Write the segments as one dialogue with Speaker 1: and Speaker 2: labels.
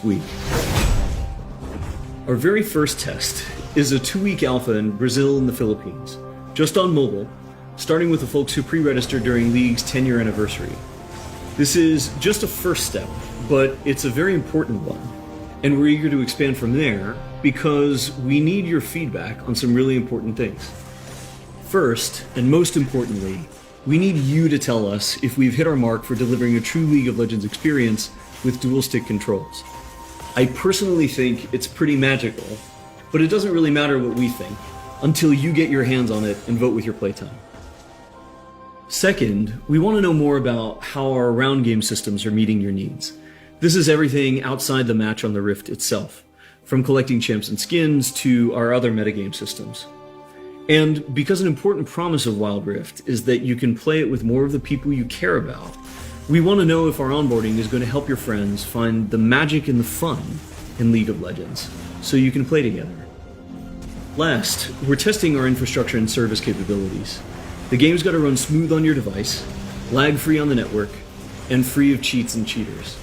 Speaker 1: week. Our very first test is a 2-week alpha in Brazil and the Philippines, just on mobile, starting with the folks who pre-registered during League's 10-year anniversary. This is just a first step, but it's a very important one, and we're eager to expand from there because we need your feedback on some really important things. First, and most importantly, we need you to tell us if we've hit our mark for delivering a true League of Legends experience with dual-stick controls. I personally think it's pretty magical, but it doesn't really matter what we think until you get your hands on it and vote with your playtime. Second, we want to know more about how our round game systems are meeting your needs. This is everything outside the match on the Rift itself, from collecting champs and skins to our other metagame systems. And because an important promise of Wild Rift is that you can play it with more of the people you care about, we want to know if our onboarding is going to help your friends find the magic and the fun in League of Legends, so you can play together. Last, we're testing our infrastructure and service capabilities. The game's got to run smooth on your device, lag-free on the network, and free of cheats and cheaters.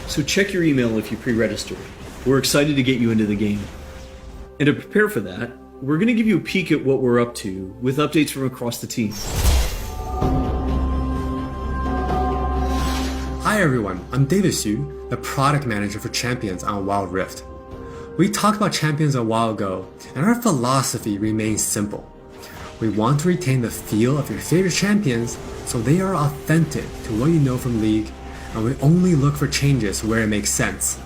Speaker 1: So check your email if you pre-registered. We're excited to get you into the game. And to prepare for that, we're going to give you a peek at what we're up to with updates from across the team.
Speaker 2: Hi everyone, I'm David Xu, the product manager for Champions on Wild Rift. We talked about Champions a while ago, and our philosophy remains simple. We want to retain the feel of your favorite champions so they are authentic to what you know from League, and we only look for changes where it makes sense,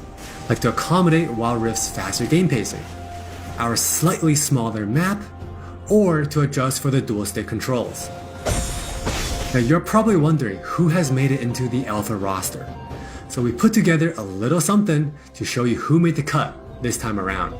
Speaker 2: like to accommodate Wild Rift's faster game pacing, our slightly smaller map, or to adjust for the dual stick controls. Now you're probably wondering who has made it into the alpha roster, so we put together a little something to show you who made the cut this time around.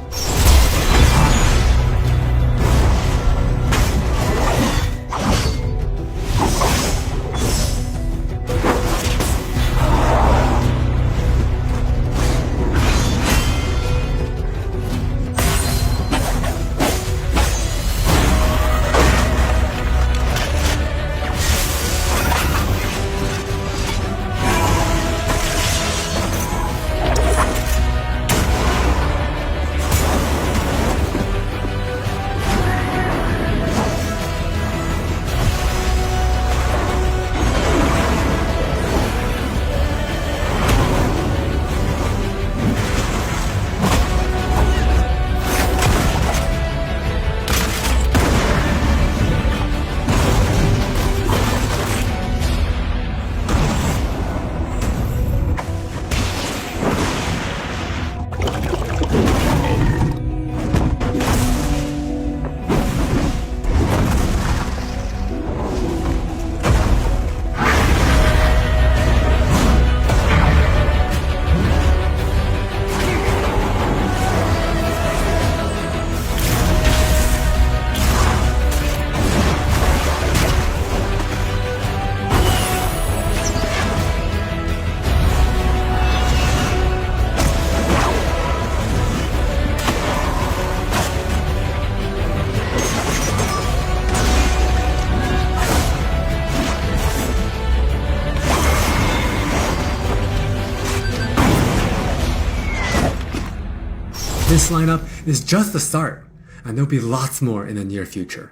Speaker 2: This lineup is just the start, and there'll be lots more in the near future.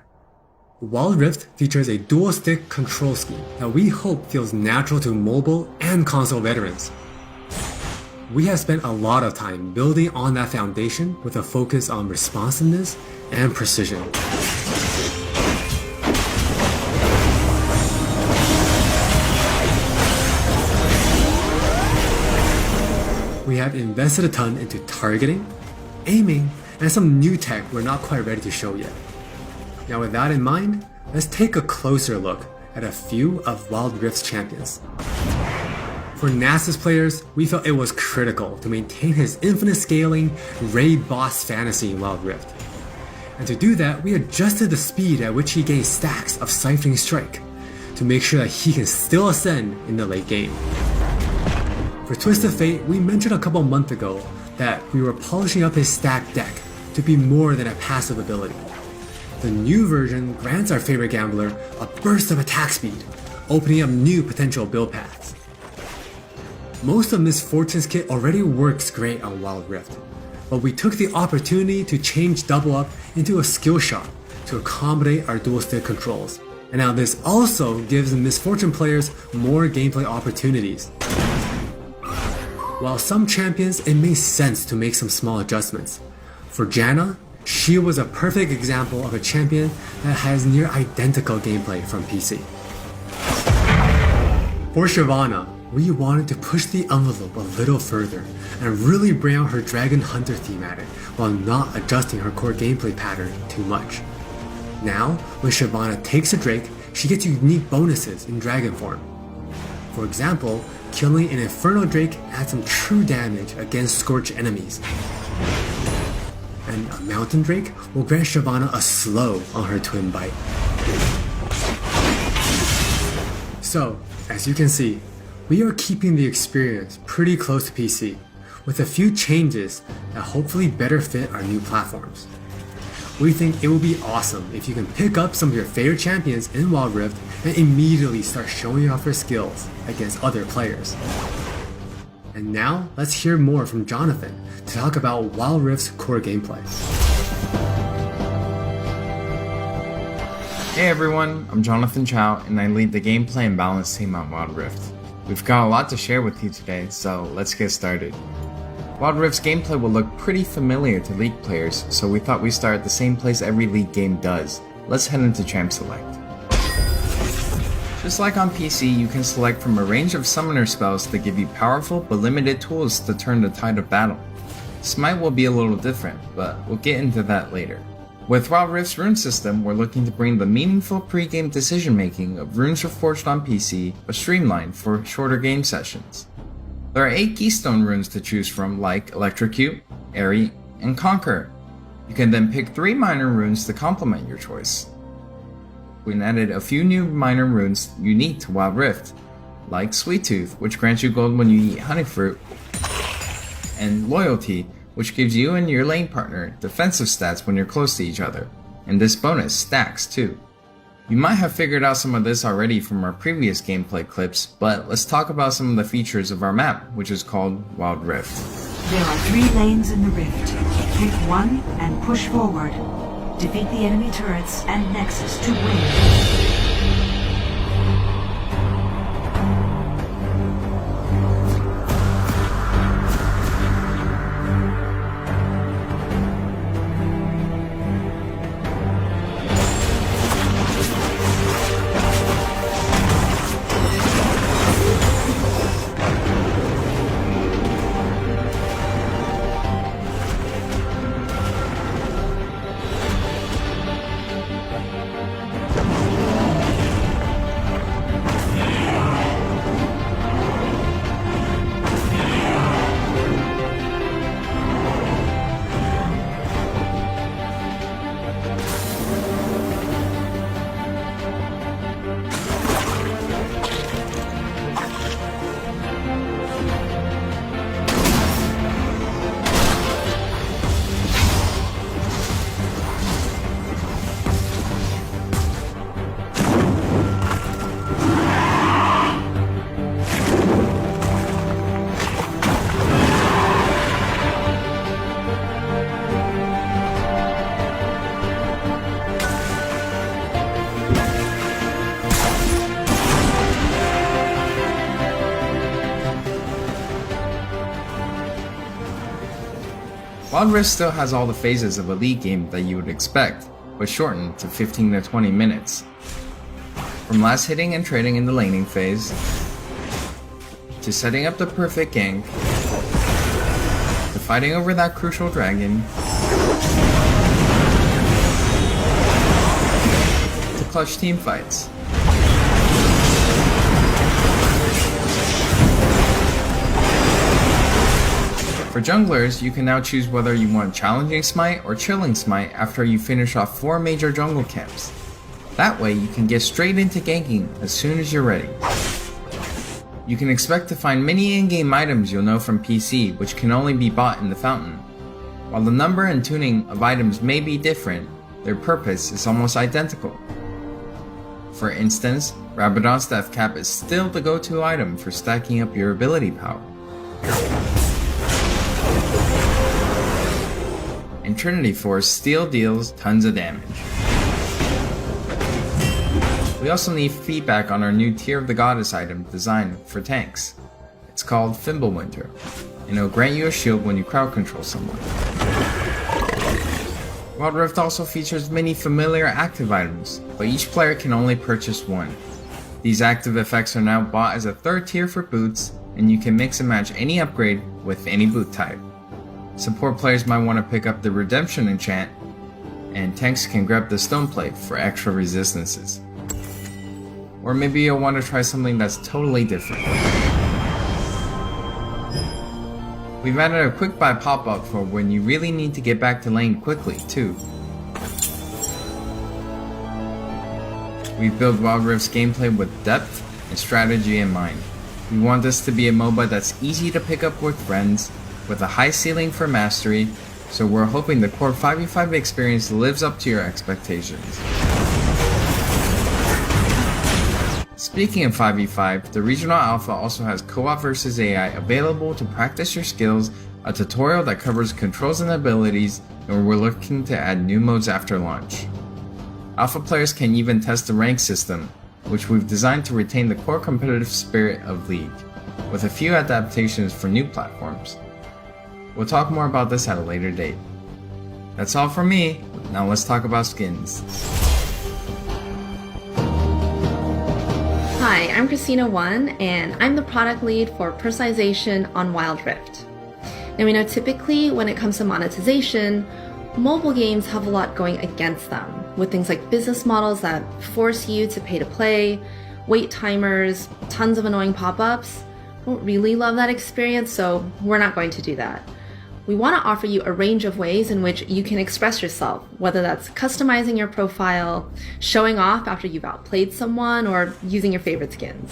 Speaker 2: Wild Rift features a dual-stick control scheme that we hope feels natural to mobile and console veterans. We have spent a lot of time building on that foundation with a focus on responsiveness and precision. We have invested a ton into targeting, aiming, and some new tech we're not quite ready to show yet. Now with that in mind, let's take a closer look at a few of Wild Rift's champions. For Nasus players, we felt it was critical to maintain his infinite scaling raid boss fantasy in Wild Rift. And to do that, we adjusted the speed at which he gains stacks of Siphoning Strike to make sure that he can still ascend in the late game. For Twisted Fate, we mentioned a couple months ago that we were polishing up his stack deck to be more than a passive ability. The new version grants our favorite gambler a burst of attack speed, opening up new potential build paths. Most of Miss Fortune's kit already works great on Wild Rift, but we took the opportunity to change Double Up into a skill shot to accommodate our dual stick controls. And now this also gives Miss Fortune players more gameplay opportunities. While some champions, it made sense to make some small adjustments. For Janna, she was a perfect example of a champion that has near identical gameplay from PC. For Shyvana, we wanted to push the envelope a little further and really bring out her Dragon Hunter thematic while not adjusting her core gameplay pattern too much. Now, when Shyvana takes a Drake, she gets unique bonuses in Dragon form. For example, killing an Inferno Drake adds some true damage against Scorch enemies. And a Mountain Drake will grant Shyvana a slow on her Twin Bite. So, as you can see, we are keeping the experience pretty close to PC, with a few changes that hopefully better fit our new platforms. We think it will be awesome if you can pick up some of your favorite champions in Wild Rift and immediately start showing off your skills against other players. And now, let's hear more from Jonathan to talk about Wild Rift's core gameplay.
Speaker 3: Hey everyone, I'm Jonathan Chow and I lead the gameplay and balance team on Wild Rift. We've got a lot to share with you today, so let's get started. Wild Rift's gameplay will look pretty familiar to League players, so we thought we'd start at the same place every League game does. Let's head into Champ Select. Just like on PC, you can select from a range of summoner spells that give you powerful but limited tools to turn the tide of battle. Smite will be a little different, but we'll get into that later. With Wild Rift's rune system, we're looking to bring the meaningful pre-game decision making of runes reforged on PC, but streamlined for shorter game sessions. There are 8 keystone runes to choose from, like Electrocute, Airy, and Conquer. You can then pick 3 minor runes to complement your choice. We added a few new minor runes unique to Wild Rift, like Sweet Tooth, which grants you gold when you eat honey fruit, and Loyalty, which gives you and your lane partner defensive stats when you're close to each other, and this bonus stacks too. You might have figured out some of this already from our previous gameplay clips, but let's talk about some of the features of our map, which is called Wild Rift.
Speaker 4: There are 3 lanes in the rift. Pick one and push forward. Defeat the enemy turrets and Nexus to win.
Speaker 3: Wild Rift still has all the phases of a League game that you would expect, but shortened to 15 to 20 minutes. From last hitting and trading in the laning phase, to setting up the perfect gank, to fighting over that crucial dragon, to clutch team fights. For junglers, you can now choose whether you want Challenging Smite or Chilling Smite after you finish off 4 major jungle camps. That way you can get straight into ganking as soon as you're ready. You can expect to find many in-game items you'll know from PC which can only be bought in the fountain. While the number and tuning of items may be different, their purpose is almost identical. For instance, Rabadon's Death Cap is still the go-to item for stacking up your ability power. In Trinity Force, steel deals tons of damage. We also need feedback on our new Tear of the Goddess item designed for tanks. It's called Fimbulwinter, and it'll grant you a shield when you crowd control someone. Wild Rift also features many familiar active items, but each player can only purchase one. These active effects are now bought as a third tier for boots, and you can mix and match any upgrade with any boot type. Support players might want to pick up the Redemption enchant, and tanks can grab the Stone Plate for extra resistances. Or maybe you'll want to try something that's totally different. We've added a quick buy pop-up for when you really need to get back to lane quickly too. We've built Wild Rift's gameplay with depth and strategy in mind. We want this to be a MOBA that's easy to pick up with friends, with a high ceiling for mastery, so we're hoping the core 5v5 experience lives up to your expectations. Speaking of 5v5, the Regional Alpha also has Co-op vs AI available to practice your skills, a tutorial that covers controls and abilities, and we're looking to add new modes after launch. Alpha players can even test the rank system, which we've designed to retain the core competitive spirit of League, with a few adaptations for new platforms. We'll talk more about this at a later date. That's all from me, now let's talk about skins.
Speaker 5: Hi, I'm Christina1, and I'm the product lead for personalization on Wild Rift. Now we know typically when it comes to monetization, mobile games have a lot going against them, with things like business models that force you to pay to play, wait timers, tons of annoying pop-ups. I don't really love that experience, so we're not going to do that. We want to offer you a range of ways in which you can express yourself, whether that's customizing your profile, showing off after you've outplayed someone, or using your favorite skins.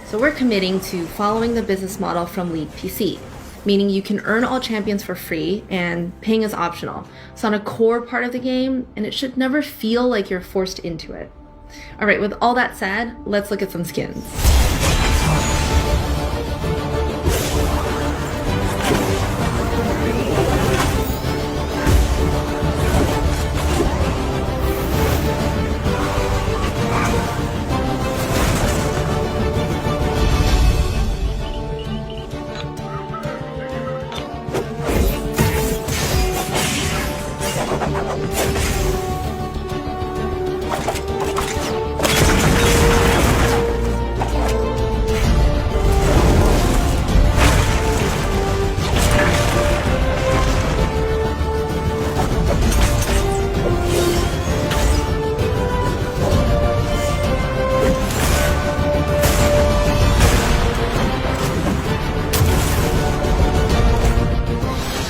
Speaker 5: So we're committing to following the business model from League PC, meaning you can earn all champions for free and paying is optional. It's not a core part of the game, and it should never feel like you're forced into it. All right, with all that said, let's look at some skins.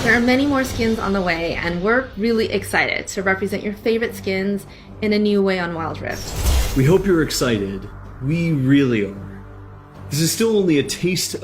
Speaker 5: There are many more skins on the way, and we're really excited to represent your favorite skins in a new way on Wild Rift.
Speaker 1: We hope you're excited. We really are. This is still only a taste of